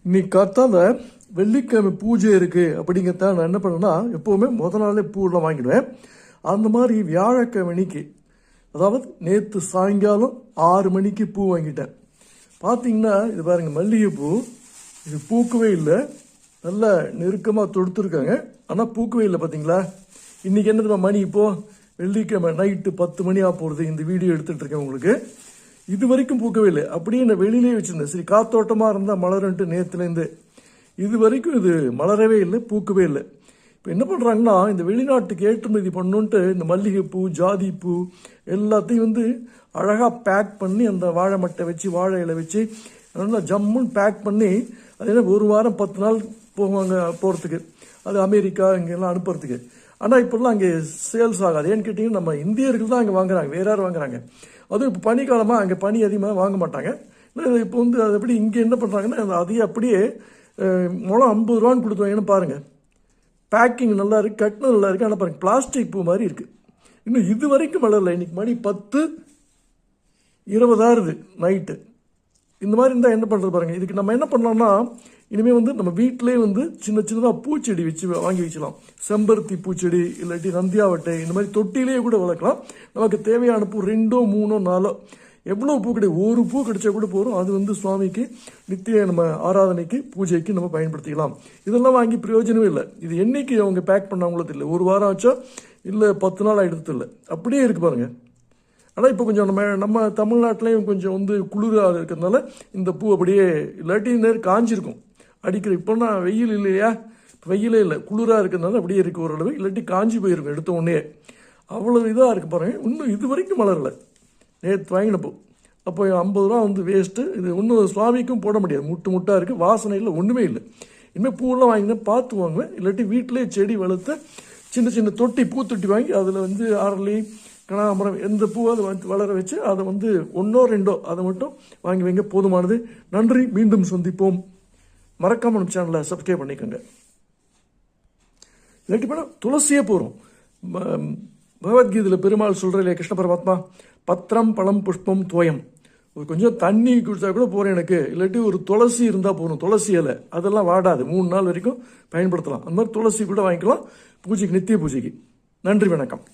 இன்னைக்கு காத்தால வெள்ளிக்கிழமை பூஜை இருக்குது அப்படிங்கிறத நான் என்ன பண்ணேன்னா எப்போவுமே முத நாளே பூவெல்லாம் வாங்கிடுவேன். அந்த மாதிரி வியாழக்கிழமைக்கு அதாவது நேற்று சாயங்காலம் 6 மணிக்கு பூ வாங்கிட்டேன். பார்த்தீங்கன்னா இது பாருங்க, மல்லிகைப்பூ இது பூக்கவே இல்லை, நல்லா நெருக்கமாக தொடுத்துருக்காங்க, ஆனால் பூக்கவே இல்லை. பார்த்தீங்களா இன்றைக்கி என்ன மணி இப்போது வெள்ளிக்கிழமை நைட்டு 10 மணி ஆக போகிறது. இந்த வீடியோ எடுத்துகிட்டு இருக்கேன் உங்களுக்கு. இது வரைக்கும் பூக்கவே இல்லை, அப்படியே நான் வெளியிலே வச்சுருந்தேன். சரி காத்தோட்டமாக இருந்தால் மலருன்ட்டு நேற்றுலேருந்து இது வரைக்கும் இது மலரவே இல்லை, பூக்கவே இல்லை. இப்போ என்ன பண்ணுறாங்கன்னா இந்த வெளிநாட்டுக்கு ஏற்றுமதி பண்ணுன்ட்டு இந்த மல்லிகைப்பூ ஜாதிப்பூ எல்லாத்தையும் அழகாக பேக் பண்ணி அந்த வாழை மட்டை வச்சு வாழை இலை வச்சு நல்லா ஜம்முன்னு பேக் பண்ணி அது என்ன 1 வாரம் 10 நாள் போவாங்க போகிறதுக்கு, அது அமெரிக்கா இங்கெல்லாம் அனுப்புறதுக்கு. ஆனால் இப்போல்லாம் அங்கே சேல்ஸ் ஆகாது. ஏன்னு கேட்டிங்கன்னா நம்ம இந்தியர்கள் தான் அங்கே வாங்குறாங்க, வேற யாரும் வாங்குறாங்க. அதுவும் இப்போ பனிக்காலமாக அங்கே பனி அதிகமாக வாங்க மாட்டாங்க. இப்போ அது எப்படி இங்கே என்ன பண்ணுறாங்கன்னா அதையே அப்படியே முளம் 50 ரூபான்னு கொடுத்துவாங்கன்னு பாருங்கள். பேக்கிங் நல்லா இருக்குது, கட்டின நல்லா இருக்குது, ஆனால் பாருங்கள் பிளாஸ்டிக் பூ மாதிரி இருக்குது. இன்னும் இது வரைக்கும் மலரல. இன்றைக்கி மணி 10:20 நைட்டு. இந்த மாதிரி இருந்தால் என்ன பண்ணுறது பாருங்கள். இதுக்கு நம்ம என்ன பண்ணலாம்னா இனிமேல் நம்ம வீட்டிலே சின்ன சின்னதாக பூச்செடி வச்சு வாங்கி வச்சுக்கலாம். செம்பருத்தி பூச்செடி இல்லாட்டி நந்தியாவட்டை இந்த மாதிரி தொட்டிலேயே கூட வளர்க்கலாம். நமக்கு தேவையான பூ 2, 3, 4 எவ்வளோ பூ கிடையாது, ஒரு பூ கிடைச்சா கூட போகிறோம். அது சுவாமிக்கு நித்திய நம்ம ஆராதனைக்கு பூஜைக்கு நம்ம பயன்படுத்திக்கலாம். இதெல்லாம் வாங்கி பிரயோஜனமே இல்லை. இது என்னைக்கு அவங்க பேக் பண்ணாங்களோ தெரியல, 1 வாரம் ஆச்சா இல்லை 10 நாள் ஆகிடுறது இல்லை, அப்படியே இருக்குது பாருங்கள். ஆனால் இப்போ கொஞ்சம் நம்ம தமிழ்நாட்டிலையும் கொஞ்சம் குளிராக இருக்கிறதுனால இந்த பூ அப்படியே இல்லாட்டி நேரம் காஞ்சிருக்கும் அடிக்கிற. இப்போனா வெயில் இல்லையா, வெயிலே இல்லை, குளிராக இருக்கிறதுனால அப்படியே இருக்குது ஓரளவு, இல்லாட்டி காஞ்சி போயிருக்கும் எடுத்த உடனே. அவ்வளோ இதாக இருக்குது பாருங்கள். இன்னும் இது வரைக்கும் மலரலை. நேற்று வாங்கினப்போ அப்போ 50 ரூபா வேஸ்ட்டு. இது இன்னும் சுவாமிக்கும் போட முடியாது, முட்டாக இருக்குது, வாசனை இல்லை, ஒன்றுமே இல்லை. இனிமேல் பூவெல்லாம் வாங்கினா பார்த்து வாங்குவேன், இல்லாட்டி வீட்டிலே செடி வளர்த்து சின்ன சின்ன தொட்டி பூத்தொட்டி வாங்கி அதில் அரளி கனகாம்பரம் எந்த பூவை அதை வளர வச்சு அதை 1, 2 அதை மட்டும் வாங்கி வைங்க, போதுமானது. நன்றி, மீண்டும் சந்திப்போம். மறக்காம நம்ம சேனலை சப்ஸ்கிரைப் பண்ணிக்கோங்க. இல்லாட்டி போனால் துளசியே போகிறோம். பகவத்கீதையில் பெருமாள் சொல்கிற இல்லையா கிருஷ்ண பரமாத்மா, பத்திரம் பழம் புஷ்பம் தோயம், ஒரு கொஞ்சம் தண்ணி குடிச்சா கூட போகிறேன் எனக்கு, இல்லாட்டி ஒரு துளசி இருந்தால் போகணும். துளசி இலை அதெல்லாம் வாடாது, 3 நாள் வரைக்கும் பயன்படுத்தலாம். அந்த மாதிரி துளசி கூட வாங்கிக்கலாம் பூஜைக்கு, நித்திய பூஜைக்கு. நன்றி, வணக்கம்.